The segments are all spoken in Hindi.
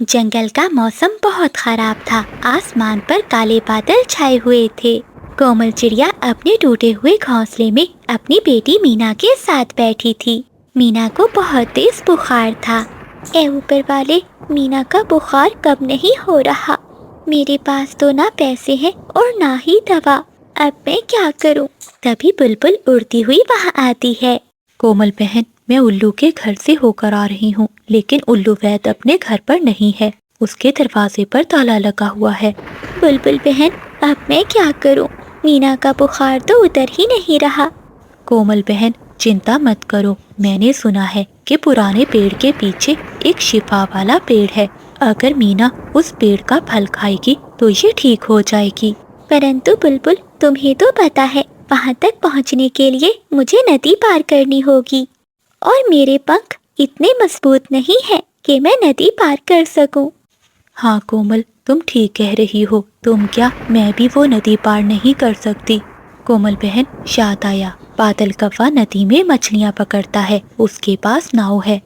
जंगल का मौसम बहुत खराब था। आसमान पर काले बादल छाए हुए थे। कोमल चिड़िया अपने टूटे हुए घोंसले में अपनी बेटी मीना के साथ बैठी थी। मीना को बहुत तेज बुखार था। ए ऊपर वाले, मीना का बुखार कब नहीं हो रहा। मेरे पास तो ना पैसे हैं और ना ही दवा। अब मैं क्या करूं? तभी बुलबुल उड़ती हुई वहां आती है। कोमल बहन, मैं उल्लू के घर से होकर आ रही हूँ, लेकिन उल्लू वैद अपने घर पर नहीं है। उसके दरवाजे पर ताला लगा हुआ है। बुलबुल बहन, अब मैं क्या करूं? मीना का बुखार तो उतर ही नहीं रहा। कोमल बहन, चिंता मत करो। मैंने सुना है कि पुराने पेड़ के पीछे एक शिफा वाला पेड़ है। अगर मीना उस पेड़ का फल खाएगी तो ये ठीक हो जाएगी। परंतु बुलबुल, तुम्हें तो पता है वहां तक पहुंचने के लिए मुझे नदी पार करनी होगी, और मेरे पंख इतने मजबूत नहीं हैं कि मैं नदी पार कर सकूं। हाँ कोमल, तुम ठीक कह रही हो। तुम क्या, मैं भी वो नदी पार नहीं कर सकती। कोमल बहन, याद आया, बादल कव्वा नदी में मछलियाँ पकड़ता है। उसके पास नाव है।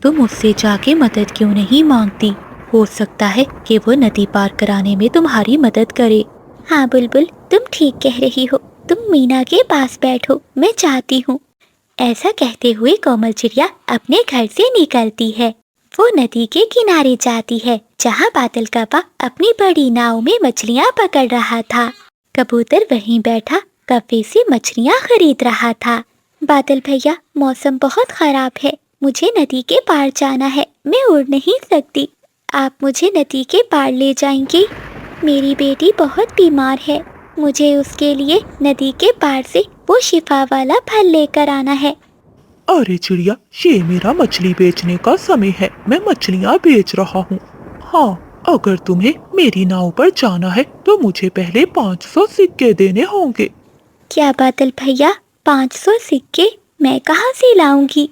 तुम उससे जाके मदद क्यों नहीं मांगती? हो सकता है कि वो नदी पार कराने में तुम्हारी मदद करे। हाँ बुलबुल, तुम ठीक कह रही हो। तुम मीना के पास बैठो, मैं चाहती हूँ। ऐसा कहते हुए कोमल चिड़िया अपने घर से निकलती है। वो नदी के किनारे जाती है जहाँ बादल कव्वा अपनी बड़ी नाव में मछलियाँ पकड़ रहा था। कबूतर वहीं बैठा कव्वे से मछलियाँ खरीद रहा था। बादल भैया, मौसम बहुत खराब है। मुझे नदी के पार जाना है। मैं उड़ नहीं सकती। आप मुझे नदी के पार ले जाएंगे? मेरी बेटी बहुत बीमार है। मुझे उसके लिए नदी के पार से वो शिफा वाला फल लेकर आना है। अरे चिड़िया, ये मेरा मछली बेचने का समय है। मैं मछलियाँ बेच रहा हूँ। हाँ, अगर तुम्हें मेरी नाव पर जाना है तो मुझे पहले 500 सिक्के देने होंगे। क्या बादल भैया, 500 सिक्के मैं कहाँ से लाऊंगी?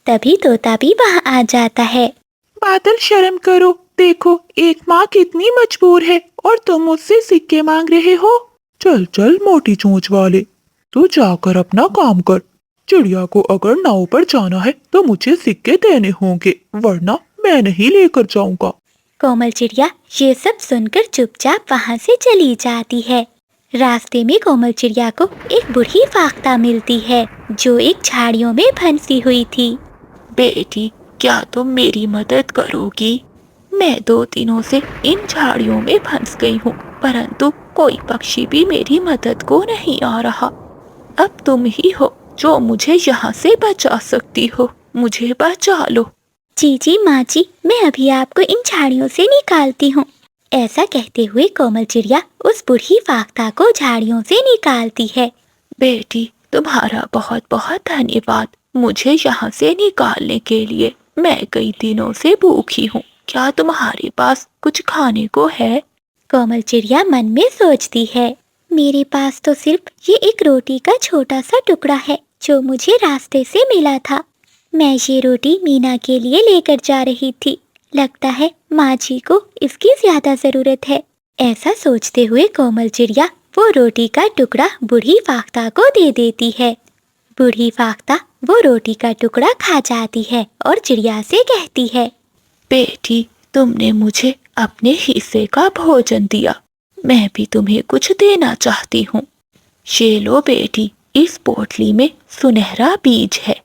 तभी तोता भी वहाँ आ जाता है। बादल, शर्म करो। देखो, एक माँ कितनी मजबूर है और तुम मुझसे सिक्के मांग रहे हो। चल चल मोटी चोंच वाले, तू जाकर अपना काम कर। चिड़िया को अगर नाव पर जाना है तो मुझे सिक्के देने होंगे, वरना मैं नहीं लेकर जाऊंगा। कोमल चिड़िया ये सब सुनकर चुपचाप वहाँ से चली जाती है। रास्ते में कोमल चिड़िया को एक बूढ़ी फाख्ता मिलती है जो एक झाड़ियों में फंसी हुई थी। बेटी, क्या तुम मेरी मदद करोगी? मैं 2 दिनों से इन झाड़ियों में फंस गई हूँ, परंतु कोई पक्षी भी मेरी मदद को नहीं आ रहा। अब तुम ही हो जो मुझे यहाँ से बचा सकती हो। मुझे बचा लो। जी जी माँ जी, मैं अभी आपको इन झाड़ियों से निकालती हूँ। ऐसा कहते हुए कोमल चिड़िया उस बूढ़ी फाख्ता को झाड़ियों से निकालती है। बेटी, तुम्हारा बहुत बहुत धन्यवाद मुझे यहाँ से निकालने के लिए। मैं कई दिनों से भूखी हूँ। क्या तुम्हारे पास कुछ खाने को है? कोमल चिड़िया मन में सोचती है, मेरे पास तो सिर्फ ये एक रोटी का छोटा सा टुकड़ा है जो मुझे रास्ते से मिला था। मैं ये रोटी मीना के लिए लेकर जा रही थी। लगता है माँ जी को इसकी ज्यादा जरूरत है। ऐसा सोचते हुए कोमल चिड़िया वो रोटी का टुकड़ा बूढ़ी फाख्ता को दे देती है। बूढ़ी फाख्ता वो रोटी का टुकड़ा खा जाती है और चिड़िया से कहती है, बेटी, तुमने मुझे अपने हिस्से का भोजन दिया। मैं भी तुम्हें कुछ देना चाहती हूँ। ये लो बेटी, इस पोटली में सुनहरा बीज है।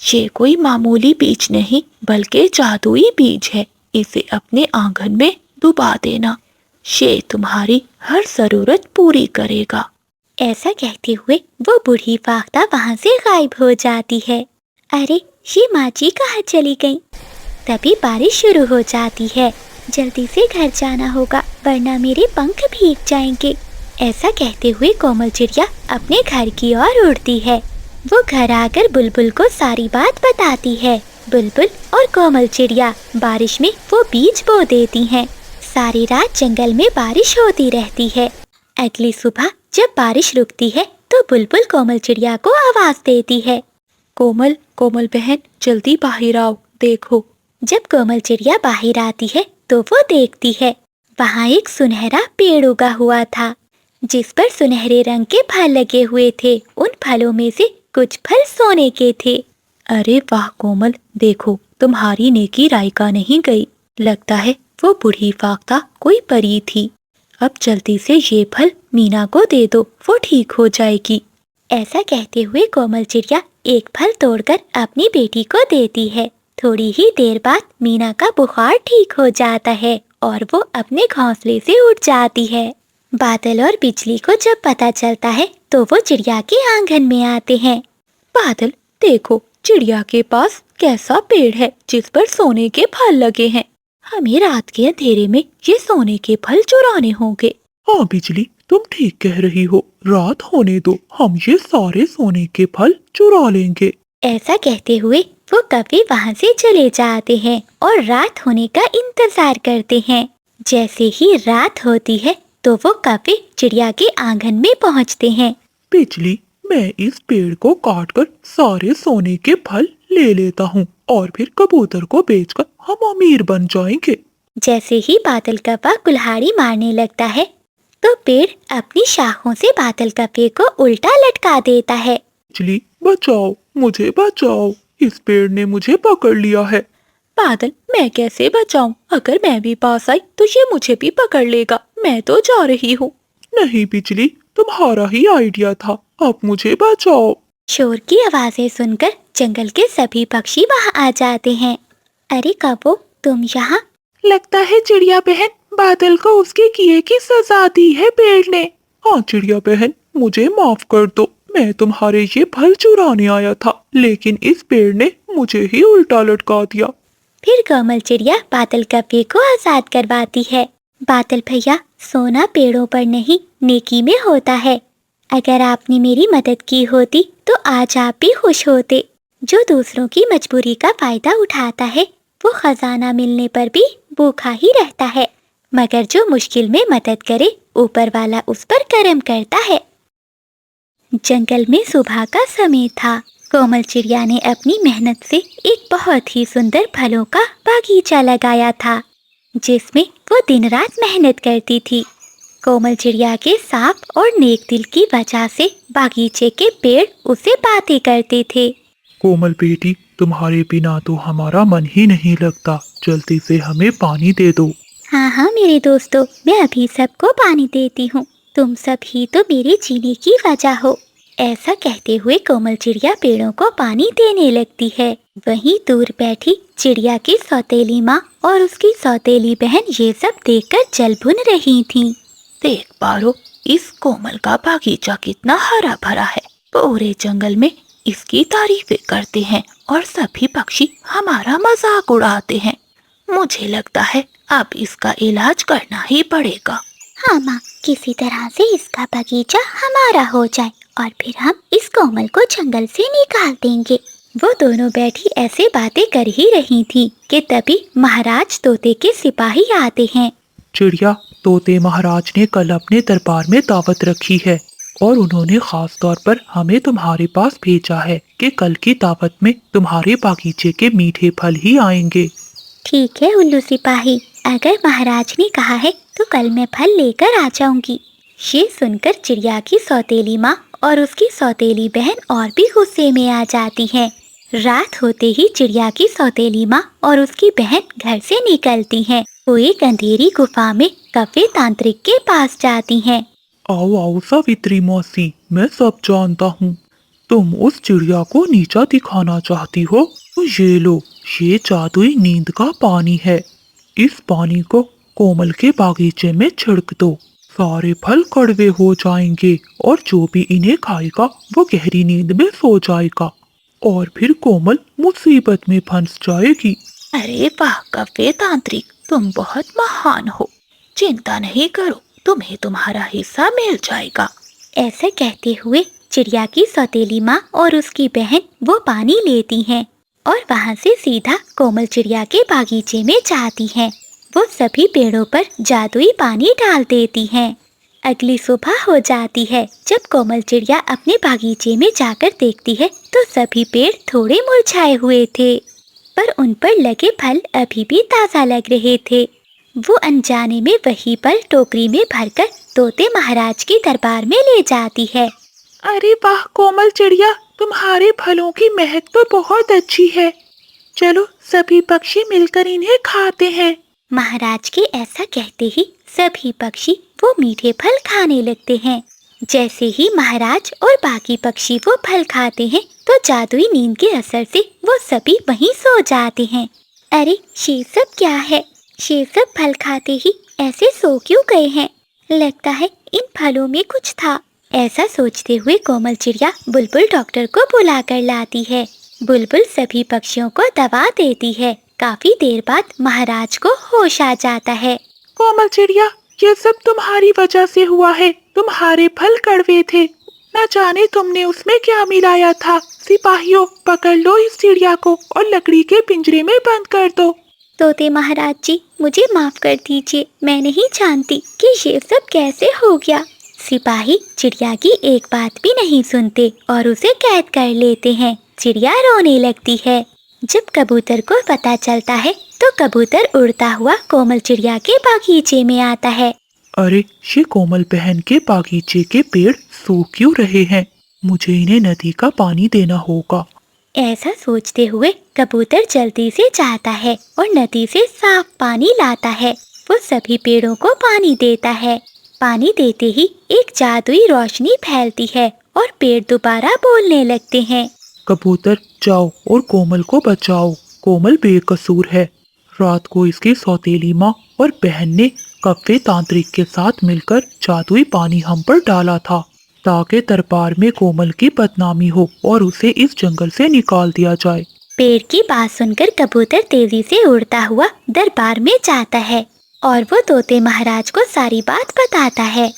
ये कोई मामूली बीज नहीं बल्कि जादुई बीज है। इसे अपने आंगन में डुबा देना। ये तुम्हारी हर जरूरत पूरी करेगा। ऐसा कहते हुए वो बूढ़ी फाख्ता वहाँ से गायब हो जाती है। अरे, ये माँ जी कहाँ चली गई? तभी बारिश शुरू हो जाती है। जल्दी से घर जाना होगा वरना मेरे पंख भीग जाएंगे। ऐसा कहते हुए कोमल चिड़िया अपने घर की ओर उड़ती है। वो घर आकर बुलबुल को सारी बात बताती है। बुलबुल और कोमल चिड़िया बारिश में वो बीज बो देती हैं। सारी रात जंगल में बारिश होती रहती है। अगली सुबह जब बारिश रुकती है तो बुलबुल कोमल चिड़िया को आवाज देती है, कोमल, कोमल बहन, जल्दी बाहर आओ। देखो। जब कोमल चिड़िया बाहर आती है तो वो देखती है वहाँ एक सुनहरा पेड़ उगा हुआ था जिस पर सुनहरे रंग के फल लगे हुए थे। उन फलों में से कुछ फल सोने के थे। अरे वाह कोमल, देखो, तुम्हारी नेकी रायका नहीं गई। लगता है वो बूढ़ी फाख्ता कोई परी थी। अब जल्दी से ये फल मीना को दे दो, वो ठीक हो जाएगी। ऐसा कहते हुए कोमल चिड़िया एक फल तोड़कर अपनी बेटी को देती है। थोड़ी ही देर बाद मीना का बुखार ठीक हो जाता है और वो अपने घोंसले से उड़ जाती है। बादल और बिजली को जब पता चलता है तो वो चिड़िया के आंगन में आते हैं। बादल, देखो चिड़िया के पास कैसा पेड़ है जिस पर सोने के फल लगे हैं। हमें रात के अंधेरे में ये सोने के फल चुराने होंगे। हाँ बिजली, तुम ठीक कह रही हो। रात होने दो, हम ये सारे सोने के फल चुरा लेंगे। ऐसा कहते हुए वो कौवे वहाँ से चले जाते हैं और रात होने का इंतजार करते हैं। जैसे ही रात होती है तो वो कौवे चिड़िया के आंगन में पहुँचते हैं। बिजली, मैं इस पेड़ को काटकर सारे सोने के फल ले लेता हूँ और फिर कबूतर को बेचकर हम अमीर बन जाएंगे। जैसे ही बादल कौवा कुल्हाड़ी मारने लगता है तो पेड़ अपनी शाखों से बादल कौवे को उल्टा लटका देता है। बिजली, बचाओ, मुझे बचाओ, इस पेड़ ने मुझे पकड़ लिया है। बादल, मैं कैसे बचाऊं? अगर मैं भी पास आई तो ये मुझे भी पकड़ लेगा। मैं तो जा रही हूँ। नहीं बिजली, तुम्हारा ही आइडिया था, अब मुझे बचाओ। शोर की आवाजें सुनकर जंगल के सभी पक्षी वहाँ आ जाते हैं। अरे कबो, तुम यहाँ? लगता है चिड़िया बहन, बादल को उसके किए की सजा दी है पेड़ ने। हाँ चिड़िया बहन, मुझे माफ कर दो। मैं तुम्हारे ये फल चुराने आया था, लेकिन इस पेड़ ने मुझे ही उल्टा लटका दिया। फिर कोमल चिड़िया बादल कौवे को आजाद करवाती है। बादल भैया, सोना पेड़ों पर नहीं नेकी में होता है। अगर आपने मेरी मदद की होती तो आज आप भी खुश होते। जो दूसरों की मजबूरी का फायदा उठाता है वो खजाना मिलने पर भी भूखा ही रहता है, मगर जो मुश्किल में मदद करे ऊपर वाला उस पर करम करता है। जंगल में सुबह का समय था। कोमल चिड़िया ने अपनी मेहनत से एक बहुत ही सुंदर फलों का बागीचा लगाया था, जिसमें वो दिन रात मेहनत करती थी। कोमल चिड़िया के साफ और नेक दिल की वजह से बागीचे के पेड़ उसे बातें करते थे। कोमल बेटी, तुम्हारे बिना तो हमारा मन ही नहीं लगता। जल्दी से हमें पानी दे दो। हाँ हाँ मेरे दोस्तों, मैं अभी सबको पानी देती हूँ। तुम सब ही तो मेरे जीने की वजह हो। ऐसा कहते हुए कोमल चिड़िया पेड़ों को पानी देने लगती है। वहीं दूर बैठी चिड़िया की सौतेली माँ और उसकी सौतेली बहन ये सब देखकर जल भुन रही थीं। देख पारो, इस कोमल का बागीचा कितना हरा भरा है। पूरे जंगल में इसकी तारीफें करते हैं और सभी पक्षी हमारा मजाक उड़ाते हैं। मुझे लगता है अब इसका इलाज करना ही पड़ेगा। हाँ माँ, किसी तरह से इसका बगीचा हमारा हो जाए और फिर हम इस कोमल को जंगल से निकाल देंगे। वो दोनों बैठी ऐसे बातें कर ही रही थी कि तभी महाराज तोते के सिपाही आते हैं। चिड़िया, तोते महाराज ने कल अपने दरबार में दावत रखी है और उन्होंने खास तौर पर हमें तुम्हारे पास भेजा है कि कल की दावत में तुम्हारे बागीचे के मीठे फल ही आएंगे। ठीक है उल्लू सिपाही, अगर महाराज ने कहा है तो कल मैं फल लेकर आ जाऊंगी। ये सुनकर चिड़िया की सौतेली माँ और उसकी सौतेली बहन और भी गुस्से में आ जाती हैं। रात होते ही चिड़िया की सौतेली माँ और उसकी बहन घर से निकलती हैं। वो एक अंधेरी गुफा में कौवे तांत्रिक के पास जाती हैं। आओ आओ सावित्री मौसी, मैं सब जानता हूँ। तुम उस चिड़िया को नीचा दिखाना चाहती हो तो ये लो, ये जादुई नींद का पानी है। इस पानी को कोमल के बागीचे में छिड़क दो। सारे फल कड़वे हो जाएंगे और जो भी इन्हें खाएगा वो गहरी नींद में सो जाएगा और फिर कोमल मुसीबत में फंस जाएगी। अरे वाह कौवे तांत्रिक, तुम बहुत महान हो। चिंता नहीं करो, तुम्हें तुम्हारा हिस्सा मिल जाएगा। ऐसा कहते हुए चिड़िया की सौतेली माँ और उसकी बहन वो पानी लेती हैं और वहाँ से सीधा कोमल चिड़िया के बागीचे में जाती हैं। वो सभी पेड़ों पर जादुई पानी डाल देती हैं। अगली सुबह हो जाती है। जब कोमल चिड़िया अपने बागीचे में जाकर देखती है तो सभी पेड़ थोड़े मुरझाए हुए थे, पर उन पर लगे फल अभी भी ताज़ा लग रहे थे। वो अनजाने में वही फल टोकरी में भरकर तोते महाराज के दरबार में ले जाती है। अरे वाह कोमल चिड़िया, तुम्हारे फलों की महक तो बहुत अच्छी है। चलो सभी पक्षी मिलकर इन्हें खाते हैं। महाराज के ऐसा कहते ही सभी पक्षी वो मीठे फल खाने लगते हैं। जैसे ही महाराज और बाकी पक्षी वो फल खाते हैं तो जादुई नींद के असर से वो सभी वहीं सो जाते हैं। अरे ये सब क्या है? ये सब फल खाते ही ऐसे सो क्यों गए हैं? लगता है इन फलों में कुछ था। ऐसा सोचते हुए कोमल चिड़िया बुलबुल डॉक्टर को बुला कर लाती है। बुलबुल सभी पक्षियों को दवा देती है। काफी देर बाद महाराज को होश आ जाता है। कोमल चिड़िया, ये सब तुम्हारी वजह से हुआ है। तुम्हारे फल कड़वे थे, न जाने तुमने उसमें क्या मिलाया था। सिपाहियों, पकड़ लो इस चिड़िया को और लकड़ी के पिंजरे में बंद कर दो। तोते महाराज जी, मुझे माफ कर दीजिए, मैं नहीं जानती कि ये सब कैसे हो गया। सिपाही चिड़िया की एक बात भी नहीं सुनते और उसे कैद कर लेते हैं। चिड़िया रोने लगती है। जब कबूतर को पता चलता है तो कबूतर उड़ता हुआ कोमल चिड़िया के बागीचे में आता है। अरे, ये कोमल बहन के बागीचे के पेड़ सूख क्यों रहे हैं? मुझे इन्हें नदी का पानी देना होगा। ऐसा सोचते हुए कबूतर जल्दी से जाता है और नदी से साफ पानी लाता है। वो सभी पेड़ों को पानी देता है। पानी देते ही एक जादुई रोशनी फैलती है और पेड़ दोबारा बोलने लगते हैं। कबूतर, जाओ और कोमल को बचाओ। कोमल बेकसूर है। रात को इसकी सौतेली माँ और बहन ने कव्वे तांत्रिक के साथ मिलकर जादुई पानी हम पर डाला था ताकि दरबार में कोमल की बदनामी हो और उसे इस जंगल से निकाल दिया जाए। पेड़ की बात सुनकर कबूतर तेजी से उड़ता हुआ दरबार में जाता है और वो तोते महाराज को सारी बात बताता है।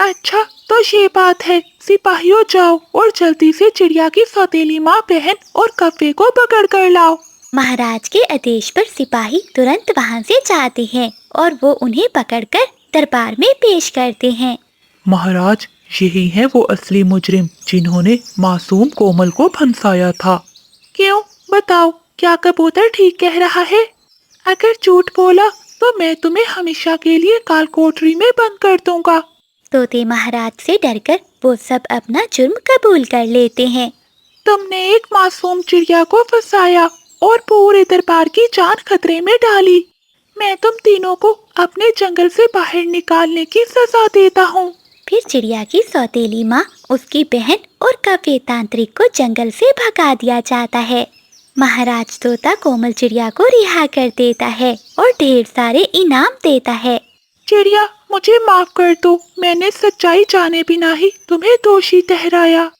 अच्छा, तो ये बात है। सिपाहियों, जाओ और जल्दी से चिड़िया की सौतेली माँ, बहन और कव्वे को पकड़ कर लाओ। महाराज के आदेश पर सिपाही तुरंत वहाँ से जाते हैं और वो उन्हें पकड़कर दरबार में पेश करते हैं। महाराज, यही है वो असली मुजरिम जिन्होंने मासूम कोमल को फंसाया था। क्यों? बताओ, क्या कबूतर ठीक कह रहा है? अगर झूठ बोला तो मैं तुम्हें हमेशा के लिए काल कोठरी में बंद कर दूंगा। तोते महाराज से डरकर वो सब अपना जुर्म कबूल कर लेते हैं। तुमने एक मासूम चिड़िया को फंसाया और पूरे दरबार की जान खतरे में डाली। मैं तुम तीनों को अपने जंगल से बाहर निकालने की सजा देता हूँ। फिर चिड़िया की सौतेली माँ, उसकी बहन और कव्वे तांत्रिक को जंगल से भगा दिया जाता है। महाराज तोता कोमल चिड़िया को रिहा कर देता है और ढेर सारे इनाम देता है। चिड़िया, मुझे माफ कर दो। मैंने सच्चाई जाने बिना ही तुम्हें दोषी ठहराया।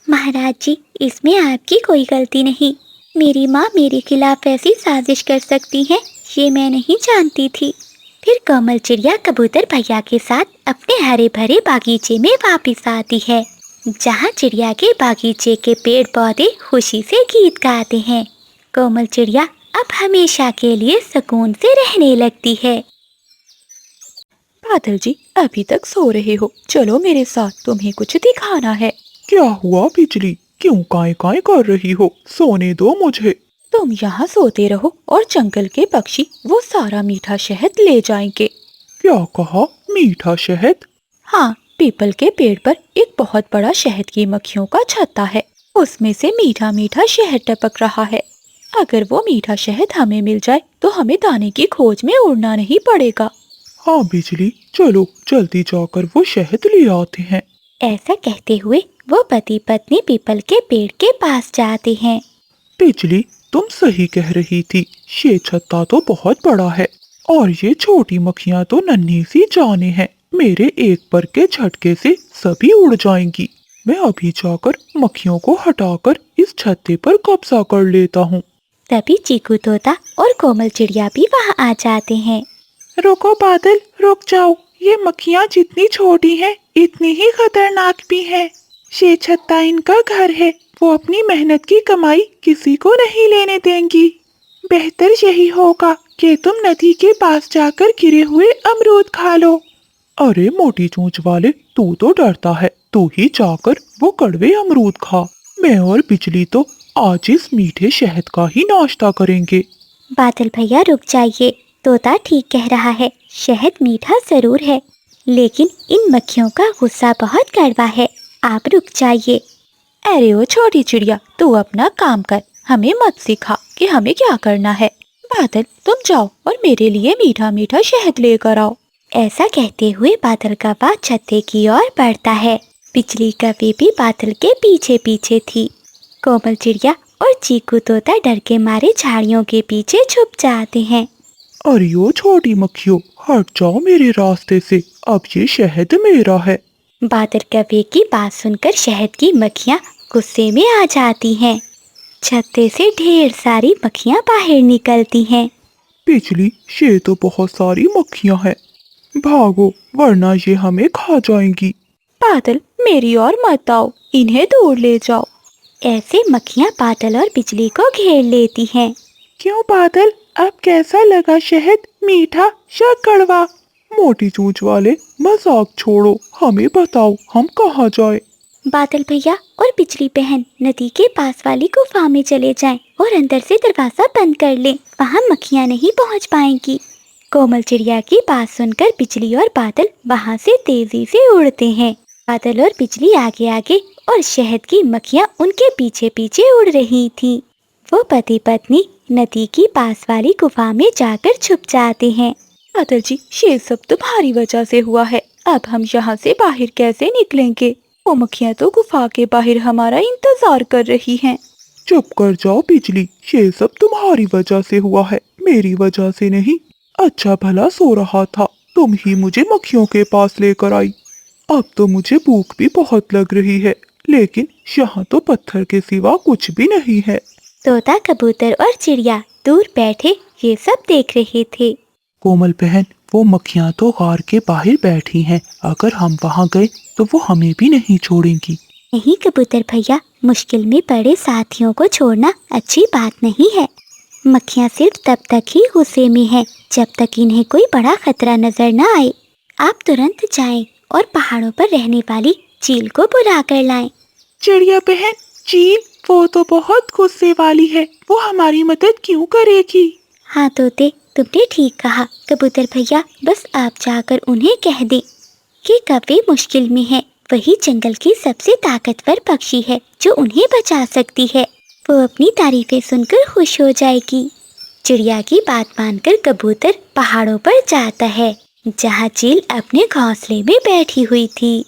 महाराज जी, इसमें आपकी कोई गलती नहीं। मेरी माँ मेरे खिलाफ ऐसी साजिश कर सकती है, ये मैं नहीं जानती थी। फिर कोमल चिड़िया कबूतर भैया के साथ अपने हरे भरे बागीचे में वापस आती है, जहाँ चिड़िया के बागीचे के पेड़ पौधे खुशी से गीत गाते हैं। कोमल चिड़िया अब हमेशा के लिए सुकून से रहने लगती है। बादल जी, अभी तक सो रहे हो? चलो मेरे साथ, तुम्हें कुछ दिखाना है। क्या हुआ बिजली? क्यों काएं काएं कर रही हो? सोने दो मुझे। तुम यहाँ सोते रहो और जंगल के पक्षी वो सारा मीठा शहद ले जाएंगे। क्या कहा? मीठा शहद? हाँ, पीपल के पेड़ पर एक बहुत बड़ा शहद की मक्खियों का छत्ता है। उसमें से मीठा मीठा शहद टपक रहा है। अगर वो मीठा शहद हमें मिल जाए तो हमें दाने की खोज में उड़ना नहीं पड़ेगा। हाँ बिजली, चलो जल्दी जाकर वो शहद ले आते हैं। ऐसा कहते हुए वो पति पत्नी पीपल के पेड़ के पास जाते हैं। बिजली, तुम सही कह रही थी। ये छत्ता तो बहुत बड़ा है और ये छोटी मक्खियाँ तो नन्ही सी जाने हैं। मेरे एक पर के झटके से सभी उड़ जाएंगी। मैं अभी जाकर मक्खियों को हटाकर इस छत्ते पर कब्जा कर लेता हूँ। तभी चीकू तोता और कोमल चिड़िया भी वहाँ आ जाते हैं। रुको बादल, रुक जाओ। ये मक्खियाँ जितनी छोटी हैं, इतनी ही खतरनाक भी हैं। ये छत्ता इनका घर है। वो अपनी मेहनत की कमाई किसी को नहीं लेने देंगी। बेहतर यही होगा कि तुम नदी के पास जाकर गिरे हुए अमरूद खा लो। अरे मोटी चोंच वाले, तू तो डरता है। तू ही जाकर वो कड़वे अमरूद खा। मैं और बिजली तो आज इस मीठे शहद का ही नाश्ता करेंगे। बादल भैया रुक जाइए, तोता ठीक कह रहा है। शहद मीठा जरूर है, लेकिन इन मक्खियों का गुस्सा बहुत कड़वा है। आप रुक जाइए। अरे ओ छोटी चिड़िया, तू अपना काम कर, हमें मत सिखा कि हमें क्या करना है। बादल तुम जाओ और मेरे लिए मीठा मीठा शहद लेकर आओ। ऐसा कहते हुए बादल का बाग छत्ते की ओर बढ़ता है। बिजली का बेबी बादल के पीछे पीछे थी। कोमल चिड़िया और चीकू तोता डर के मारे झाड़ियों के पीछे छुप जाते हैं। अरे ओ छोटी मक्खियों, हट जाओ मेरे रास्ते से, अब ये शहद मेरा है। बादल कव्वे की बात सुनकर शहद की मक्खियाँ गुस्से में आ जाती हैं। छत्ते से ढेर सारी मक्खियाँ बाहर निकलती हैं। बिजली, ये तो बहुत सारी मक्खियाँ हैं, भागो वरना ये हमें खा जाएंगी। बादल मेरी ओर मत आओ, इन्हें दूर ले जाओ। ऐसे मक्खियाँ बादल और बिजली को घेर लेती हैं। क्यों बादल, अब कैसा लगा शहद, मीठा या कड़वा? मोटी चोंच वाले मजाक छोड़ो, हमें बताओ हम कहाँ जाए। बादल भैया और बिजली बहन नदी के पास वाली गुफा में चले जाएं और अंदर से दरवाजा बंद कर लें, वहाँ मक्खियाँ नहीं पहुँच पाएंगी। कोमल चिड़िया की बात सुनकर बिजली और बादल वहाँ से तेजी से उड़ते हैं। बादल और बिजली आगे आगे और शहद की मक्खियाँ उनके पीछे पीछे उड़ रही थीं। वो पति पत्नी नदी की पास वाली गुफा में जाकर छुप जाते हैं। बादल जी, ये सब तुम्हारी वजह से हुआ है, अब हम यहाँ से बाहर कैसे निकलेंगे? वो मक्खियाँ तो गुफा के बाहर हमारा इंतजार कर रही हैं। चुप कर जाओ बिजली, ये सब तुम्हारी वजह से हुआ है, मेरी वजह से नहीं। अच्छा भला सो रहा था, तुम ही मुझे मक्खियों के पास लेकर आई। अब तो मुझे भूख भी बहुत लग रही है, लेकिन यहाँ तो पत्थर के सिवा कुछ भी नहीं है। तोता, कबूतर और चिड़िया दूर बैठे ये सब देख रहे थे। कोमल बहन, वो मक्खियाँ तो गार के बाहर बैठी हैं, अगर हम वहाँ गए तो वो हमें भी नहीं छोड़ेंगी। नहीं कबूतर भैया, मुश्किल में पड़े साथियों को छोड़ना अच्छी बात नहीं है। मक्खियाँ सिर्फ तब तक ही गुस्से में हैं जब तक इन्हें कोई बड़ा खतरा नजर न आए। आप तुरंत जाएं और पहाड़ों पर रहने वाली चील को बुला कर लाएं। चिड़िया बहन, चील वो तो बहुत गुस्से वाली है, वो हमारी मदद क्यों करेगी? हाँ तोते, तुमने ठीक कहा। कबूतर भैया, बस आप जाकर उन्हें कह दें कि कव्वे मुश्किल में है, वही जंगल की सबसे ताकतवर पक्षी है जो उन्हें बचा सकती है। वो अपनी तारीफें सुनकर खुश हो जाएगी। चिड़िया की बात मानकर कबूतर पहाड़ों पर जाता है जहाँ चील अपने घोंसले में बैठी हुई थी।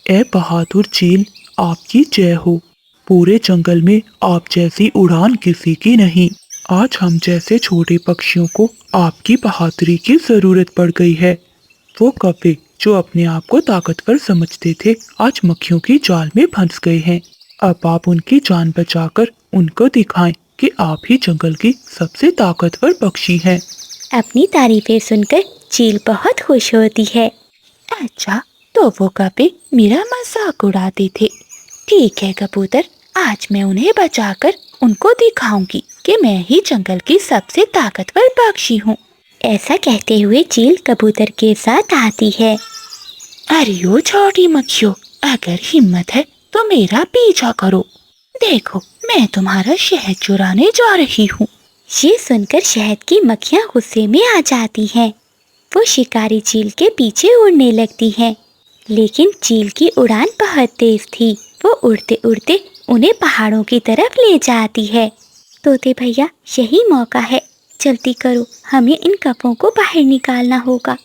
ए बहादुर चील, आपकी जय हो। पूरे जंगल में आप जैसी उड़ान किसी की नहीं। आज हम जैसे छोटे पक्षियों को आपकी बहादुरी की जरूरत पड़ गई है। वो कव्वे जो अपने आप को ताकतवर समझते थे, आज मक्खियों की जाल में फंस गए हैं। अब आप उनकी जान बचाकर उनको दिखाएं कि आप ही जंगल की सबसे ताकतवर पक्षी हैं। अपनी तारीफें सुनकर चील बहुत खुश होती है। अच्छा, तो वो कव्वे मेरा मजाक उड़ाते थे। ठीक है कबूतर, आज मैं उन्हें बचाकर उनको दिखाऊंगी कि मैं ही जंगल की सबसे ताकतवर पक्षी हूँ। ऐसा कहते हुए चील कबूतर के साथ आती है। अरे ओ छोटी मक्खियों, अगर हिम्मत है तो मेरा पीछा करो। देखो, मैं तुम्हारा शहद चुराने जा रही हूँ। ये सुनकर शहद की मक्खियाँ गुस्से में आ जाती हैं। वो शिकारी चील के पीछे उड़ने लगती हैं, लेकिन चील की उड़ान बहुत तेज थी। वो उड़ते उड़ते उन्हें पहाड़ों की तरफ ले जाती है। तोते भैया, यही मौका है, जल्दी करो, हमें इन कपों को बाहर निकालना होगा।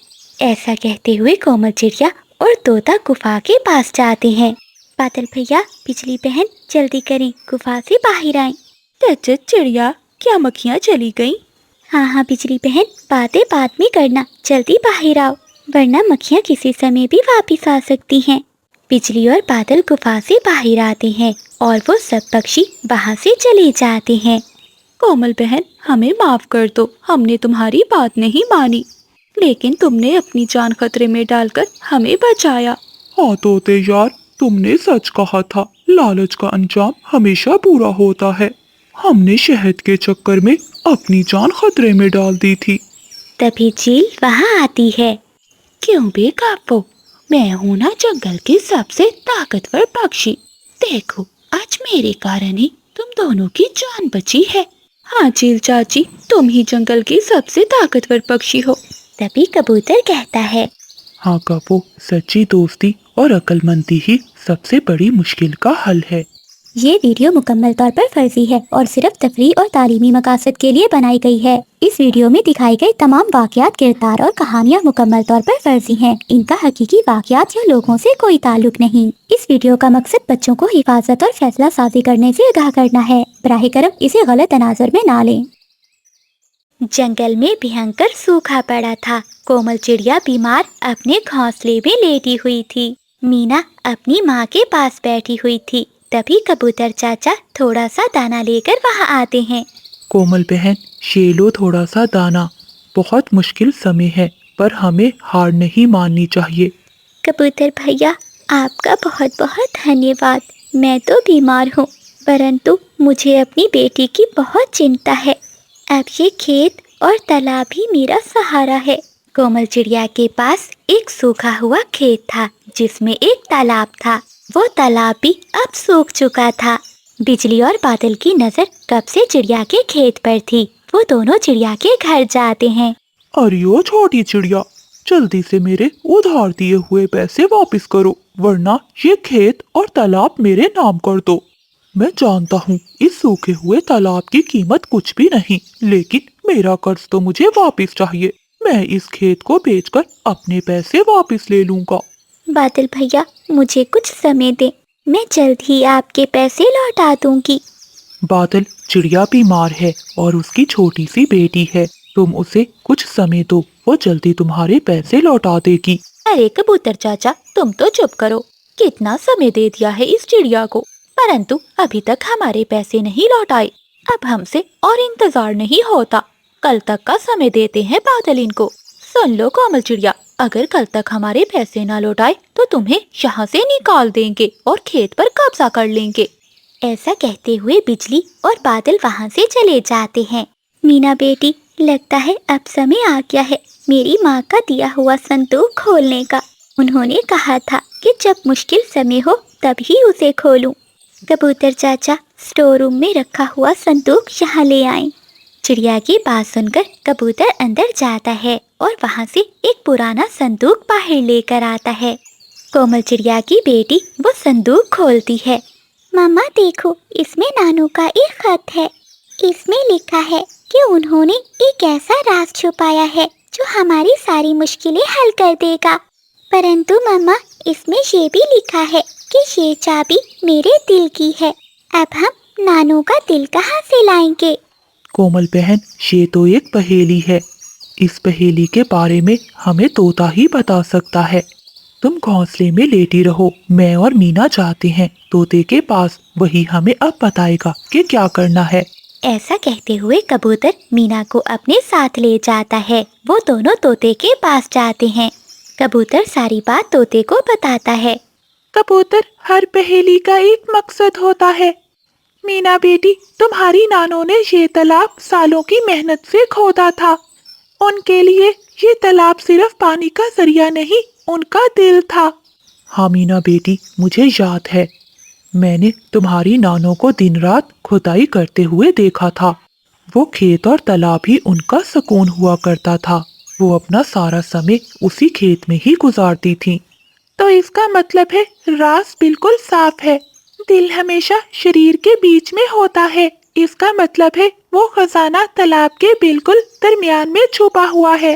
ऐसा कहते हुए कोमल चिड़िया और तोता गुफा के पास जाते हैं। बादल भैया, बिजली बहन, जल्दी करें, गुफा से बाहर आएं। चिड़िया, क्या मक्खियाँ चली गईं? हाँ हाँ बिजली बहन, बातें बाद में करना, जल्दी बाहर आओ, वरना मक्खियाँ किसी समय भी वापस आ सकती हैं। बिजली और बादल गुफा से बाहर आते हैं और वो सब पक्षी वहाँ से चले जाते हैं। कोमल बहन, हमें माफ कर दो, हमने तुम्हारी बात नहीं मानी, लेकिन तुमने अपनी जान खतरे में डालकर हमें बचाया। हाँ तोते यार, तुमने सच कहा था, लालच का अंजाम हमेशा बुरा होता है। हमने शहद के चक्कर में अपनी जान खतरे में डाल दी थी। तभी चील वहाँ आती है। क्यों बेकाबू, मैं हूँ ना जंगल की सबसे ताकतवर पक्षी। देखो, आज मेरे कारण ही तुम दोनों की जान बची है। हाँ चील चाची, तुम ही जंगल की सबसे ताकतवर पक्षी हो। तभी कबूतर कहता है, हाँ कबो, सच्ची दोस्ती और अक्लमंदी ही सबसे बड़ी मुश्किल का हल है। ये वीडियो मुकम्मल तौर पर फर्जी है और सिर्फ तफरीह और तालीमी मकासद के लिए बनाई गई है। इस वीडियो में दिखाई गई तमाम वाक़यात, किरदार और कहानियाँ मुकम्मल तौर पर फर्जी हैं। इनका हकीकी वाक़यात या लोगों से कोई ताल्लुक नहीं। इस वीडियो का मकसद बच्चों को हिफाजत और फैसला साजी करने से आगाह करना है। बराह करम इसे गलत तनाज़ुर में ना लें। जंगल में भयंकर सूखा पड़ा था। कोमल चिड़िया बीमार अपने घोंसले में लेटी हुई थी। मीना अपनी माँ के पास बैठी हुई थी। तभी कबूतर चाचा थोड़ा सा दाना लेकर वहाँ आते हैं। कोमल बहन, ये लो थोड़ा सा दाना। बहुत मुश्किल समय है, पर हमें हार नहीं माननी चाहिए। कबूतर भैया, आपका बहुत बहुत धन्यवाद। मैं तो बीमार हूँ, परंतु मुझे अपनी बेटी की बहुत चिंता है। अब ये खेत और तालाब ही मेरा सहारा है। कोमल चिड़िया के पास एक सूखा हुआ खेत था जिसमें एक तालाब था। वो तालाब भी अब सूख चुका था। बिजली और बादल की नजर कब से चिड़िया के खेत पर थी। वो दोनों चिड़िया के घर जाते हैं। अरे ओ छोटी चिड़िया, जल्दी से मेरे उधार दिए हुए पैसे वापस करो, वरना ये खेत और तालाब मेरे नाम कर दो। मैं जानता हूँ इस सूखे हुए तालाब की कीमत कुछ भी नहीं, लेकिन मेरा कर्ज तो मुझे वापस चाहिए। मैं इस खेत को बेचकर अपने पैसे वापस ले लूँगा। बादल भैया, मुझे कुछ समय दे, मैं जल्द ही आपके पैसे लौटा दूंगी। बादल, चिड़िया बीमार है और उसकी छोटी सी बेटी है। तुम उसे कुछ समय दो, वो जल्दी तुम्हारे पैसे लौटा देगी। अरे कबूतर चाचा, तुम तो चुप करो। कितना समय दे दिया है इस चिड़िया को, परंतु अभी तक हमारे पैसे नहीं लौटाए। अब हमसे और इंतजार नहीं होता। कल तक का समय देते हैं बादल इनको। सुन लो कोमल चिड़िया, अगर कल तक हमारे पैसे ना लौटाए तो तुम्हें यहाँ से निकाल देंगे और खेत पर कब्जा कर लेंगे। ऐसा कहते हुए बिजली और बादल वहाँ से चले जाते हैं। मीना बेटी, लगता है अब समय आ गया है मेरी माँ का दिया हुआ संदूक खोलने का। उन्होंने कहा था कि जब मुश्किल समय हो तभी उसे खोलूं। कबूतर चाचा, स्टोर रूम में रखा हुआ संदूक यहाँ ले आए। चिड़िया की बात सुनकर कबूतर अंदर जाता है और वहाँ से एक पुराना संदूक बाहर लेकर आता है। कोमल चिड़िया की बेटी वो संदूक खोलती है। मामा देखो, इसमें नानू का एक खत है। इसमें लिखा है कि उन्होंने एक ऐसा राज छुपाया है जो हमारी सारी मुश्किलें हल कर देगा। परंतु मामा, इसमें ये भी लिखा है कि ये चाबी मेरे दिल की है। अब हम नानू का दिल कहाँ से लाएंगे? कोमल बहन, ये तो एक पहेली है। इस पहेली के बारे में हमें तोता ही बता सकता है। तुम घोंसले में लेटी रहो, मैं और मीना जाते हैं तोते के पास। वही हमें अब बताएगा कि क्या करना है। ऐसा कहते हुए कबूतर मीना को अपने साथ ले जाता है। वो दोनों तोते के पास जाते हैं। कबूतर सारी बात तोते को बताता है। कबूतर, हर पहेली का एक मकसद होता है। मीना बेटी, तुम्हारी नानों ने ये तालाब सालों की मेहनत से खोदा था। उनके लिए ये तालाब सिर्फ पानी का जरिया नहीं, उनका दिल था। हाँ मीना बेटी, मुझे याद है। मैंने तुम्हारी नानों को दिन रात खुदाई करते हुए देखा था। वो खेत और तालाब ही उनका सुकून हुआ करता था। वो अपना सारा समय उसी खेत में ही गुजारती थी। तो इसका मतलब है राज बिल्कुल साफ है। दिल हमेशा शरीर के बीच में होता है। इसका मतलब है वो खजाना तालाब के बिल्कुल दरमियान में छुपा हुआ है।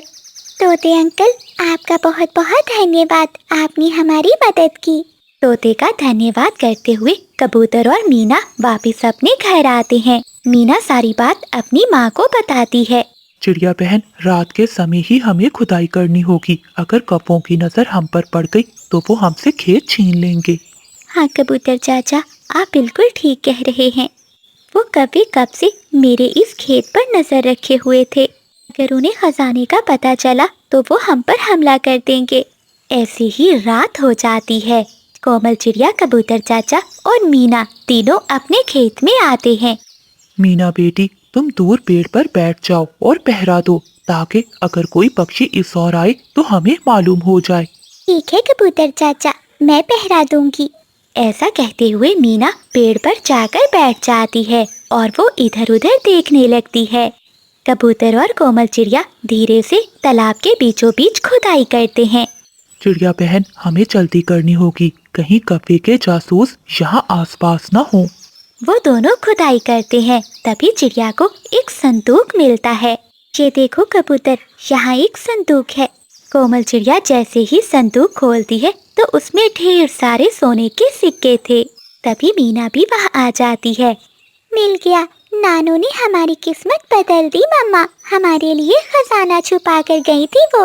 तोते अंकल, आपका बहुत बहुत धन्यवाद, आपने हमारी मदद की। तोते का धन्यवाद करते हुए कबूतर और मीना वापस अपने घर आते हैं। मीना सारी बात अपनी माँ को बताती है। चिड़िया बहन, रात के समय ही हमें खुदाई करनी होगी। अगर कपों की नजर हम पर पड़ गई तो वो हमसे खेत छीन लेंगे। हाँ कबूतर चाचा, आप बिल्कुल ठीक कह रहे हैं। वो कभी कब से मेरे इस खेत पर नजर रखे हुए थे। अगर उन्हें खजाने का पता चला तो वो हम पर हमला कर देंगे। ऐसी ही रात हो जाती है। कोमल चिड़िया, कबूतर चाचा और मीना तीनों अपने खेत में आते हैं। मीना बेटी, तुम दूर पेड़ पर बैठ जाओ और पहरा दो, ताकि अगर कोई पक्षी इस ओर आए तो हमें मालूम हो जाए। ठीक है कबूतर चाचा, मैं पहरा दूंगी। ऐसा कहते हुए मीना पेड़ पर जाकर बैठ जाती है और वो इधर उधर देखने लगती है। कबूतर और कोमल चिड़िया धीरे से तालाब के बीचों बीच खुदाई करते हैं। चिड़िया बहन, हमें जल्दी करनी होगी, कहीं कफे के जासूस यहाँ आसपास न हो। वो दोनों खुदाई करते हैं। तभी चिड़िया को एक संदूक मिलता है। ये देखो कबूतर, यहाँ एक संदूक है। कोमल चिड़िया जैसे ही संदूक खोलती है तो उसमें ढेर सारे सोने के सिक्के थे। तभी मीना भी वहाँ आ जाती है। मिल गया, नानू ने हमारी किस्मत बदल दी मम्मा, हमारे लिए खजाना छुपा कर गई थी वो।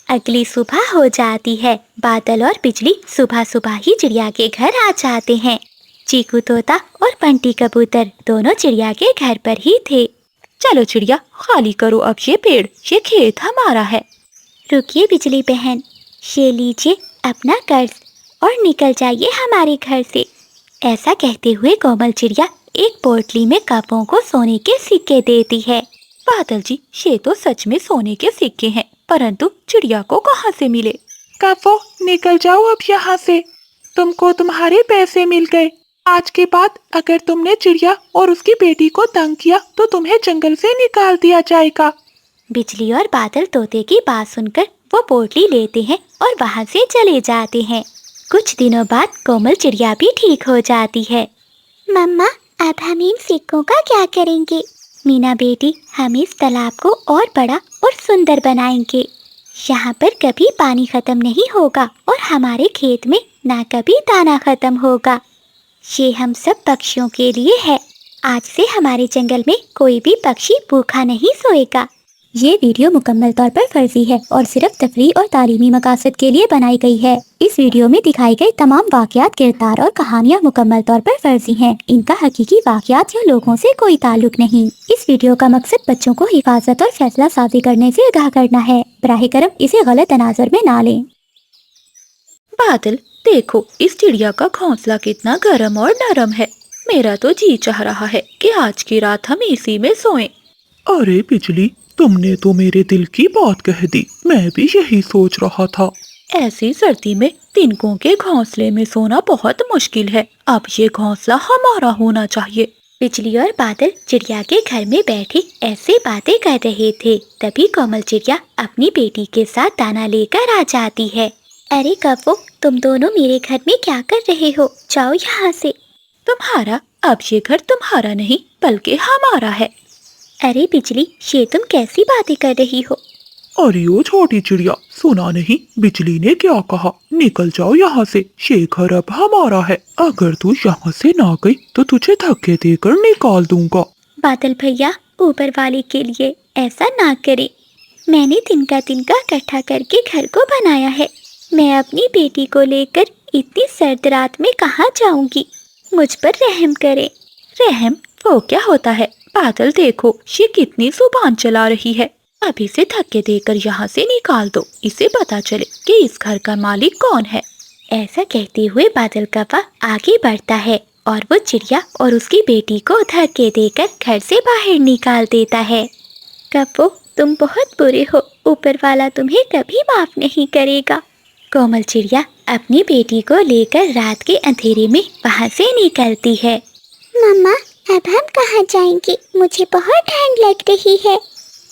अगली सुबह हो जाती है। बादल और बिजली सुबह सुबह ही चिड़िया के घर आ जाते हैं। चीकू तोता और बंटी कबूतर दोनों चिड़िया के घर पर ही थे। चलो चिड़िया, खाली करो अब ये पेड़, ये खेत हमारा है। रुकिए बिजली बहन, ये लीजिए अपना कर्ज और निकल जाइए हमारे घर से। ऐसा कहते हुए कोमल चिड़िया एक पोटली में कपों को सोने के सिक्के देती है। बादल जी, ये तो सच में सोने के सिक्के हैं, परंतु चिड़िया को कहाँ से मिले? कफो, निकल जाओ अब यहाँ से। तुमको तुम्हारे पैसे मिल गए। आज के बाद अगर तुमने चिड़िया और उसकी बेटी को तंग किया तो तुम्हें जंगल से निकाल दिया जाएगा। बिजली और बादल तोते की बात सुनकर वो पोटली लेते हैं और वहाँ से चले जाते हैं। कुछ दिनों बाद कोमल चिड़िया भी ठीक हो जाती है। मम्मा, अब हम इन सिक्कों का क्या करेंगे? मीना बेटी, हम इस तालाब को और बड़ा और सुंदर बनाएंगे। यहाँ पर कभी पानी खत्म नहीं होगा और हमारे खेत में ना कभी दाना खत्म होगा। ये हम सब पक्षियों के लिए है। आज से हमारे जंगल में कोई भी पक्षी भूखा नहीं सोएगा। ये वीडियो मुकम्मल तौर पर फर्जी है और सिर्फ तफरीह और तालीमी मकासद के लिए बनाई गई है। इस वीडियो में दिखाई गई तमाम वाक़यात, किरदार और कहानियाँ मुकम्मल तौर पर फर्जी हैं। इनका हकीकी वाक़यात या लोगों से कोई ताल्लुक नहीं। इस वीडियो का मकसद बच्चों को हिफाजत और फैसला साजी करने से आगाह करना है। बराह करम इसे गलत तनाज़ुर में ना लें। बादल देखो, इस चिड़िया का घोंसला कितना गर्म और नरम है। मेरा तो जी चाह रहा है कि आज की रात हम इसी में सोएं। अरे बिजली, तुमने तो मेरे दिल की बात कह दी। मैं भी यही सोच रहा था। ऐसी सर्दी में तिनकों के घोंसले में सोना बहुत मुश्किल है। अब ये घोंसला हमारा होना चाहिए। बिजली और बादल चिड़िया के घर में बैठे ऐसे बातें कर रहे थे। तभी कोमल चिड़िया अपनी बेटी के साथ दाना लेकर आ जाती है। अरे कपो, तुम दोनों मेरे घर में क्या कर रहे हो? जाओ यहाँ से। तुम्हारा? अब ये घर तुम्हारा नहीं बल्कि हमारा है। अरे बिजली, ये तुम कैसी बातें कर रही हो? अरे ओ छोटी चिड़िया, सुना नहीं बिजली ने क्या कहा? निकल जाओ यहाँ से, ये घर अब हमारा है। अगर तू यहाँ से ना गई तो तुझे धक्के देकर निकाल दूंगा। बादल भैया, ऊपर वाले के लिए ऐसा ना करे। मैंने तिनका तिनका इकट्ठा करके घर को बनाया है। मैं अपनी बेटी को लेकर इतनी सर्द रात में कहाँ जाऊंगी? मुझ पर रहम करें। रहम? वो क्या होता है? बादल देखो, ये कितनी जुबान चला रही है। अब इसे धक्के देकर यहाँ से निकाल दो, इसे पता चले कि इस घर का मालिक कौन है। ऐसा कहते हुए बादल कौवा आगे बढ़ता है और वो चिड़िया और उसकी बेटी को धक्के देकर घर से बाहर निकाल देता है। कपो, तुम बहुत बुरे हो। ऊपर वाला तुम्हें कभी माफ नहीं करेगा। कोमल चिड़िया अपनी बेटी को लेकर रात के अंधेरे में वहाँ से निकलती है। मम्मा, अब हम कहाँ जाएंगे? मुझे बहुत ठंड लग रही है।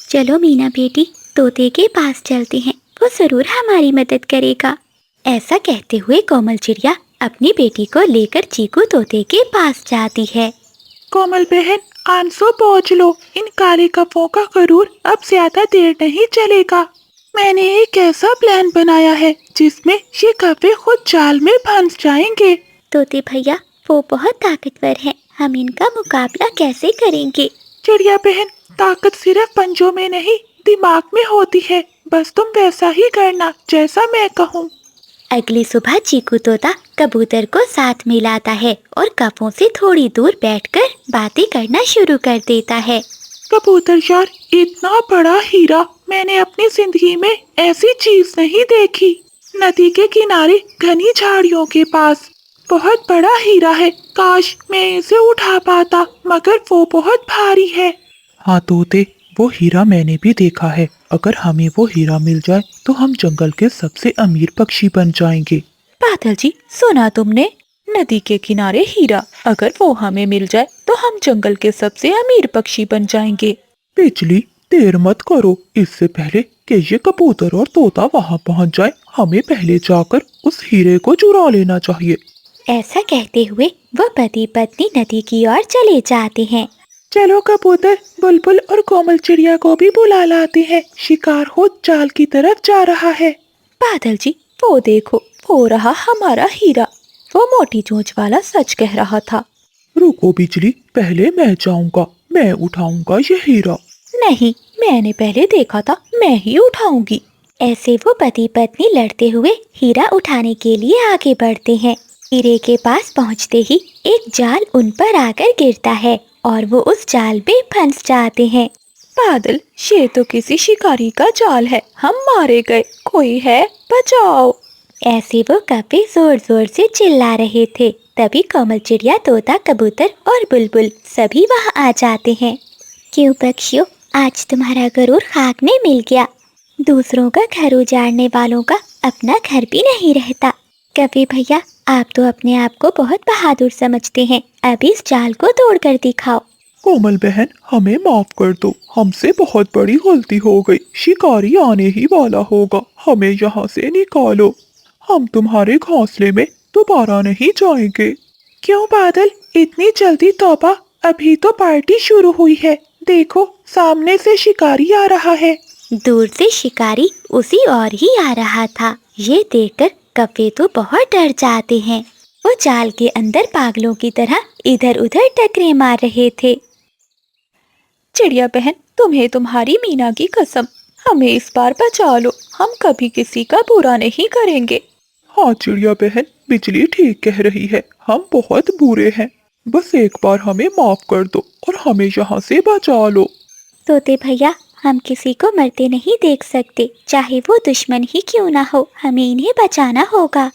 चलो मीना बेटी, तोते के पास चलते हैं, वो जरूर हमारी मदद करेगा। ऐसा कहते हुए कोमल चिड़िया अपनी बेटी को लेकर चीकू तोते के पास जाती है। कोमल बहन, आंसू पहुँच लो। इन काले कपों का गरूर अब ज्यादा देर नहीं चलेगा। मैंने एक ऐसा प्लान बनाया है जिसमें ये कपे खुद जाल में फंस जाएंगे। तोते भैया, वो बहुत ताकतवर हैं, हम इनका मुकाबला कैसे करेंगे? चिड़िया बहन, ताकत सिर्फ पंजों में नहीं दिमाग में होती है। बस तुम वैसा ही करना जैसा मैं कहूँ। अगली सुबह चीकू तोता कबूतर को साथ मिलाता है और कपों से थोड़ी दूर बैठकर बातें करना शुरू कर देता है। कबूतर यार, इतना बड़ा हीरा मैंने अपनी जिंदगी में ऐसी चीज नहीं देखी। नदी के किनारे घनी झाड़ियों के पास बहुत बड़ा हीरा है। काश मैं इसे उठा पाता, मगर वो बहुत भारी है। हाँ तोते, वो हीरा मैंने भी देखा है। अगर हमें वो हीरा मिल जाए तो हम जंगल के सबसे अमीर पक्षी बन जाएंगे। बादल जी, सुना तुमने? नदी के किनारे हीरा, अगर वो हमें मिल जाए तो हम जंगल के सबसे अमीर पक्षी बन जाएंगे। बिजली, देर मत करो। इससे पहले कि ये कबूतर और तोता वहाँ पहुँच जाए, हमें पहले जाकर उस हीरे को चुरा लेना चाहिए। ऐसा कहते हुए वो पति पत्नी नदी की ओर चले जाते हैं। चलो कबूतर, बुलबुल और कोमल चिड़िया को भी बुला लाते हैं। शिकार हो जाल की तरफ जा रहा है। बादल जी, वो देखो, वो रहा हमारा हीरा। वो मोटी चोंच वाला सच कह रहा था। रुको बिजली, पहले मैं जाऊंगा, मैं उठाऊंगा ये हीरा। नहीं, मैंने पहले देखा था, मैं ही उठाऊंगी। ऐसे वो पति पत्नी लड़ते हुए हीरा उठाने के लिए आगे बढ़ते हैं। हीरे के पास पहुंचते ही एक जाल उन पर आकर गिरता है और वो उस जाल में फंस जाते हैं। बादल, ये तो किसी शिकारी का जाल है, हम मारे गए, कोई है, बचाओ। ऐसे वो काफी जोर जोर से चिल्ला रहे थे। तभी कोमल चिड़िया, तोता, कबूतर और बुलबुल सभी वहाँ आ जाते हैं। क्यों पक्षियों, आज तुम्हारा गरूर खाक में मिल गया। दूसरों का घर उजाड़ने वालों का अपना घर भी नहीं रहता। कवि भैया, आप तो अपने आप को बहुत बहादुर समझते हैं, अब इस जाल को तोड़कर दिखाओ। कोमल बहन, हमें माफ कर दो, हमसे बहुत बड़ी गलती हो गई। शिकारी आने ही वाला होगा, हमें यहाँ से निकालो। हम तुम्हारे घोंसले में दोबारा नहीं जाएंगे। क्यों बादल, इतनी जल्दी तौबा? अभी तो पार्टी शुरू हुई है। देखो, सामने से शिकारी आ रहा है। दूर से शिकारी उसी ओर ही आ रहा था। ये देखकर कव्वे तो बहुत डर जाते हैं। वो जाल के अंदर पागलों की तरह इधर उधर टकरे मार रहे थे। चिड़िया बहन, तुम्हें तुम्हारी मीना की कसम, हमें इस बार बचा लो, हम कभी किसी का बुरा नहीं करेंगे। हाँ चिड़िया बहन, बिजली ठीक कह रही है, हम बहुत बुरे हैं। बस एक बार हमें माफ कर दो और हमें यहाँ से बचा लो। तोते भैया, हम किसी को मरते नहीं देख सकते, चाहे वो दुश्मन ही क्यों ना हो, हमें इन्हें बचाना होगा।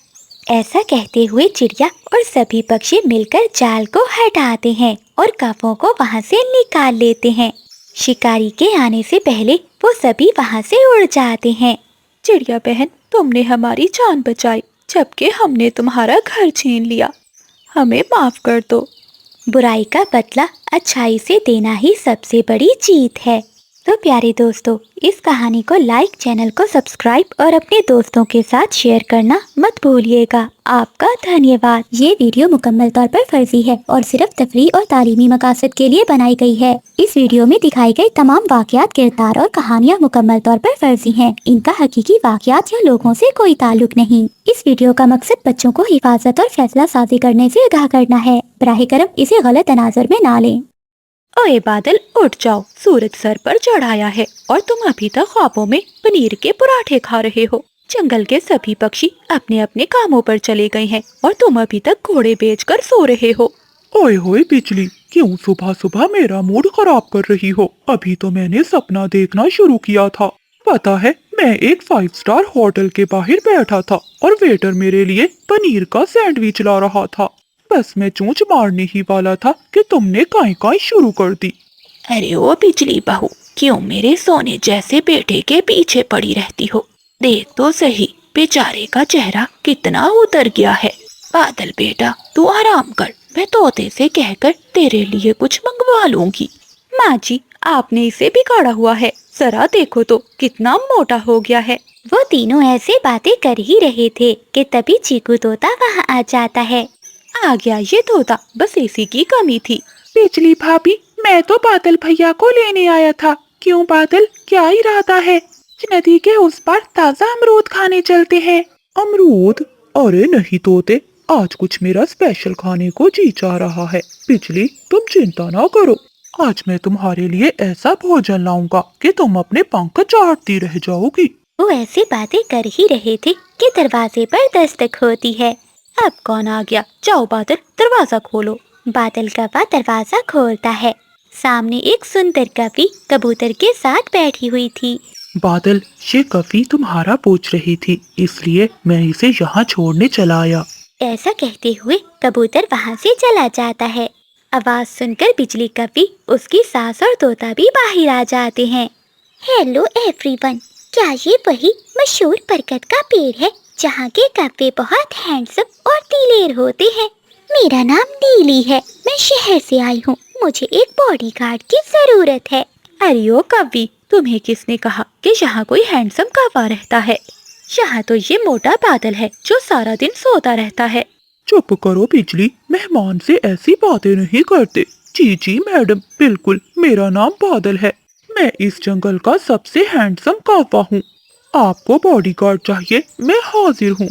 ऐसा कहते हुए चिड़िया और सभी पक्षी मिलकर जाल को हटाते हैं और कौवों को वहाँ से निकाल लेते हैं। शिकारी के आने से पहले वो सभी वहाँ से उड़ जाते हैं। चिड़िया बहन, तुमने हमारी जान बचाई, जबकि हमने तुम्हारा घर छीन लिया, हमें माफ कर दो। बुराई का बदला अच्छाई से देना ही सबसे बड़ी जीत है। तो प्यारे दोस्तों, इस कहानी को लाइक, चैनल को सब्सक्राइब और अपने दोस्तों के साथ शेयर करना मत भूलिएगा। आपका धन्यवाद। ये वीडियो मुकम्मल तौर पर फर्जी है और सिर्फ तफरीह और तालीमी मकासद के लिए बनाई गई है। इस वीडियो में दिखाई गई तमाम वाक़यात, किरदार और कहानियाँ मुकम्मल तौर पर फर्जी हैं। इनका हकीकी वाक़यात या लोगों से कोई ताल्लुक नहीं। इस वीडियो का मकसद बच्चों को हिफाजत और फैसला साजी करने से आगाह करना है। बराह करम इसे गलत तनाज़ुर में ना लें। ओए बादल, उठ जाओ, सूरज सर पर चढ़ाया है और तुम अभी तक ख्वाबों में पनीर के पराठे खा रहे हो। जंगल के सभी पक्षी अपने अपने कामों पर चले गए हैं और तुम अभी तक घोड़े बेचकर सो रहे हो। ओए होए बिजली, क्यों सुबह सुबह मेरा मूड खराब कर रही हो? अभी तो मैंने सपना देखना शुरू किया था। पता है, मैं एक 5 स्टार होटल के बाहर बैठा था और वेटर मेरे लिए पनीर का सैंडविच ला रहा था। बस मैं चोंच मारने ही वाला था कि तुमने काई काई शुरू कर दी। अरे ओ बिजली बहू, क्यों मेरे सोने जैसे बेटे के पीछे पड़ी रहती हो? देख तो सही, बेचारे का चेहरा कितना उतर गया है। बादल बेटा, तू आराम कर, मैं तोते से कहकर तेरे लिए कुछ मंगवा लूंगी। माँ जी, आपने इसे बिगाड़ा हुआ है, जरा देखो तो कितना मोटा हो गया है। वो तीनों ऐसे बातें कर ही रहे थे कि तभी चीकू तोता वहाँ आ जाता है। आ गया ये तोता, बस इसी की कमी थी। बिजली भाभी, मैं तो बादल भैया को लेने आया था। क्यों बादल, क्या इरादा है? नदी के उस पार ताजा अमरूद खाने चलते हैं। अमरूद? अरे नहीं तोते, आज कुछ मेरा स्पेशल खाने को जी चाह रहा है। बिजली, तुम चिंता ना करो, आज मैं तुम्हारे लिए ऐसा भोजन लाऊंगा कि तुम अपने पंख चाटती रह जाओगी। वो ऐसी बातें कर ही रहे थे कि दरवाजे पर दस्तक होती है। अब कौन आ गया? जाओ बादल, दरवाजा खोलो। बादल कौवा दरवाजा खोलता है। सामने एक सुंदर कवि कबूतर के साथ बैठी हुई थी। बादल, ये कवि तुम्हारा पूछ रही थी, इसलिए मैं इसे यहाँ छोड़ने चला आया। ऐसा कहते हुए कबूतर वहाँ से चला जाता है। आवाज सुनकर बिजली कवि, उसकी सास और तोता भी बाहर आ जाते हैं। हेलो एवरीवन, क्या ये वही मशहूर बरगद का पेड़ है जहाँ के कव्वे बहुत हैंडसम और दिलेर होते हैं? मेरा नाम नीली है, मैं शहर से आई हूँ, मुझे एक बॉडीगार्ड की जरूरत है। अरे ओ कवि, तुम्हें किसने कहा कि यहाँ कोई हैंडसम कौवा रहता है? यहाँ तो ये मोटा बादल है जो सारा दिन सोता रहता है। चुप करो बिजली, मेहमान से ऐसी बातें नहीं करते। जी जी मैडम, बिल्कुल, मेरा नाम बादल है। मैं इस जंगल का सबसे हैंडसम कौवा हूँ। आपको बॉडीगार्ड चाहिए, मैं हाजिर हूँ।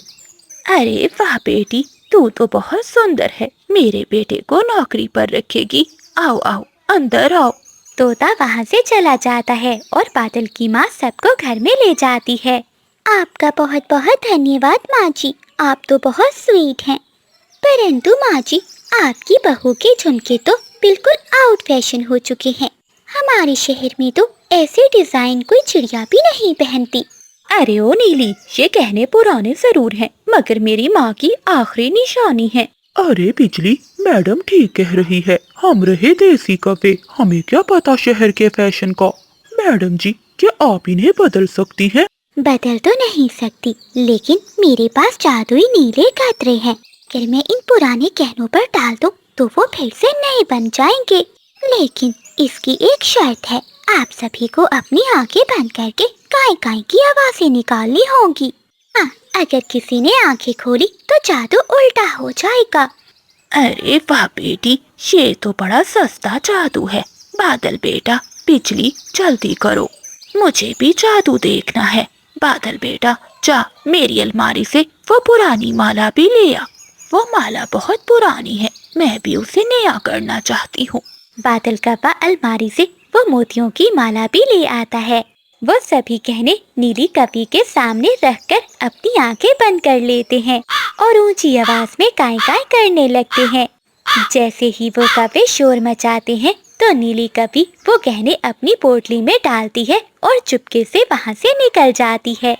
अरे वाह बेटी, तू तो बहुत सुंदर है। मेरे बेटे को नौकरी पर रखेगी। आओ आओ, अंदर आओ। तोता वहाँ से चला जाता है और बादल की माँ सबको घर में ले जाती है। आपका बहुत बहुत धन्यवाद माँ जी, आप तो बहुत स्वीट हैं। परंतु माँ जी, आपकी बहू के झुमके तो बिल्कुल आउट फैशन हो चुके हैं। हमारे शहर में तो ऐसे डिजाइन कोई चिड़िया भी नहीं पहनती। अरे ओ नीली, ये कहने पुराने जरूर हैं, मगर मेरी माँ की आखिरी निशानी है। अरे बिजली, मैडम ठीक कह रही है। हम रहे देसी कौवे, हमें क्या पता शहर के फैशन का। मैडम जी, क्या आप इन्हें बदल सकती हैं? बदल तो नहीं सकती, लेकिन मेरे पास जादुई नीले कतरे हैं। अगर मैं इन पुराने गहनों पर डाल दूं तो वो फिर से नए बन जाएंगे। लेकिन इसकी एक शर्त है, आप सभी को अपनी आंखें बंद करके काई काई की आवाजें निकालनी होगी। हाँ, अगर किसी ने आंखें खोली तो जादू उल्टा हो जाएगा। अरे वाह बेटी, ये तो बड़ा सस्ता जादू है। बादल बेटा, बिजली, जल्दी करो, मुझे भी जादू देखना है। बादल बेटा, जा मेरी अलमारी से वो पुरानी माला भी ले आ। वो माला बहुत पुरानी है, मैं भी उसे नया करना चाहती हूँ। बादल कौवा अलमारी से वो मोतियों की माला भी ले आता है। वो सभी गहने नीली कौवे के सामने रखकर अपनी आंखें बंद कर लेते हैं और ऊंची आवाज में काई काई करने लगते हैं। जैसे ही वो कौवे शोर मचाते हैं तो नीली कौवी वो गहने अपनी पोटली में डालती है और चुपके से वहाँ से निकल जाती है।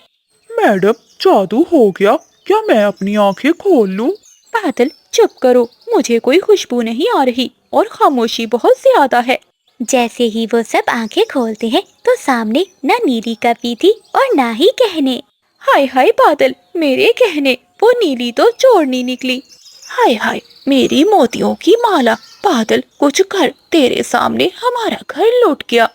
मैडम, जादू हो गया, क्या मैं अपनी आंखें खोल लूं? बादल चुप करो, मुझे कोई खुशबू नहीं आ रही और खामोशी बहुत ज्यादा है। जैसे ही वो सब आंखें खोलते हैं तो सामने न नीली कौवी थी और न ही गहने। हाय हाय बादल, मेरे गहने, वो नीली तो चोरनी निकली। हाय हाय, मेरी मोतियों की माला। बादल कुछ कर, तेरे सामने हमारा घर लूट गया।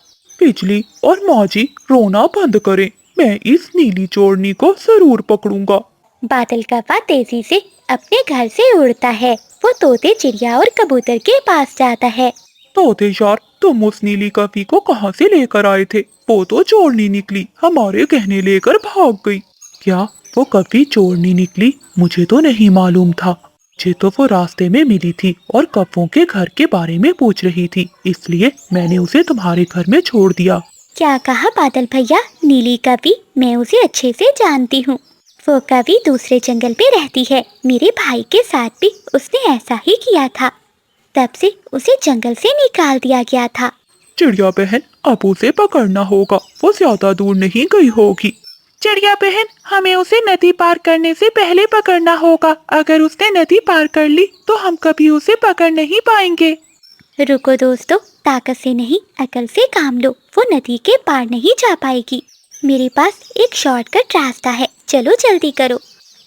बिजली और माँ जी, रोना बंद करें, मैं इस नीली चोरनी को जरूर पकड़ूंगा। बादल कौवा तेजी से अपने घर से उड़ता है। वो तोते, चिड़िया और कबूतर के पास जाता है। तोते यार, तुम उस नीली कौवी को कहाँ से लेकर आए थे? वो तो चोरनी निकली, हमारे गहने लेकर भाग गई। क्या वो कौवी चोरनी निकली? मुझे तो नहीं मालूम था। मुझे तो वो रास्ते में मिली थी और कौवों के घर के बारे में पूछ रही थी, इसलिए मैंने उसे तुम्हारे घर में छोड़ दिया। क्या कहा बादल भैया? नीली कौवी, मैं उसे अच्छे से जानती हूँ। वो कौवी दूसरे जंगल पे रहती है। मेरे भाई के साथ भी उसने ऐसा ही किया था, तब से उसे जंगल से निकाल दिया गया था। चिड़िया बहन, अब उसे पकड़ना होगा, वो ज्यादा दूर नहीं गई होगी। चिड़िया बहन, हमें उसे नदी पार करने से पहले पकड़ना होगा। अगर उसने नदी पार कर ली तो हम कभी उसे पकड़ नहीं पाएंगे। रुको दोस्तों, ताकत से नहीं अकल से काम लो। वो नदी के पार नहीं जा पाएगी। मेरे पास एक शॉर्टकट रास्ता है, चलो जल्दी करो।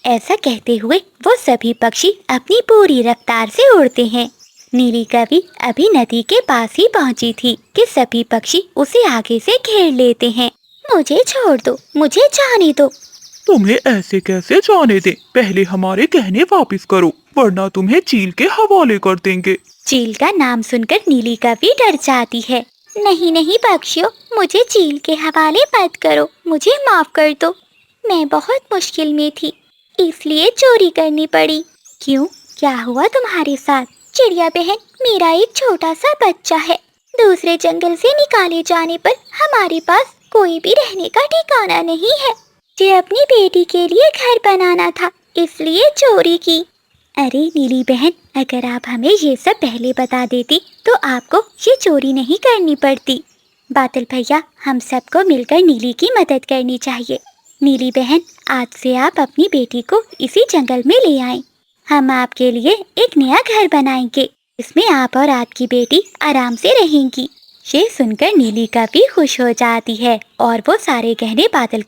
ऐसा कहते हुए वो सभी पक्षी अपनी पूरी रफ्तार से उड़ते हैं। नीली कौवी अभी नदी के पास ही पहुंची थी कि सभी पक्षी उसे आगे से घेर लेते हैं। मुझे छोड़ दो, मुझे जाने दो। तुम्हें ऐसे कैसे जाने दे? पहले हमारे गहने वापस करो, वरना तुम्हें चील के हवाले कर देंगे। चील का नाम सुनकर नीली कौवी डर जाती है। नहीं नहीं पक्षियों, मुझे चील के हवाले मत करो, मुझे माफ कर दो। मैं बहुत मुश्किल में थी, इसलिए चोरी करनी पड़ी। क्यों, क्या हुआ तुम्हारे साथ? चिड़िया बहन, मेरा एक छोटा सा बच्चा है। दूसरे जंगल से निकाले जाने पर हमारे पास कोई भी रहने का ठिकाना नहीं है। मुझे अपनी बेटी के लिए घर बनाना था, इसलिए चोरी की। अरे नीली बहन, अगर आप हमें ये सब पहले बता देती तो आपको ये चोरी नहीं करनी पड़ती। बादल भैया, हम सबको मिलकर नीली की मदद करनी चाहिए। नीली बहन, आज से आप अपनी बेटी को इसी जंगल में ले आएं। हम आपके लिए एक नया घर बनाएंगे, इसमें आप और आपकी बेटी आराम से रहेंगी। ये सुनकर नीली काफी खुश हो जाती है और वो सारे गहने बादल का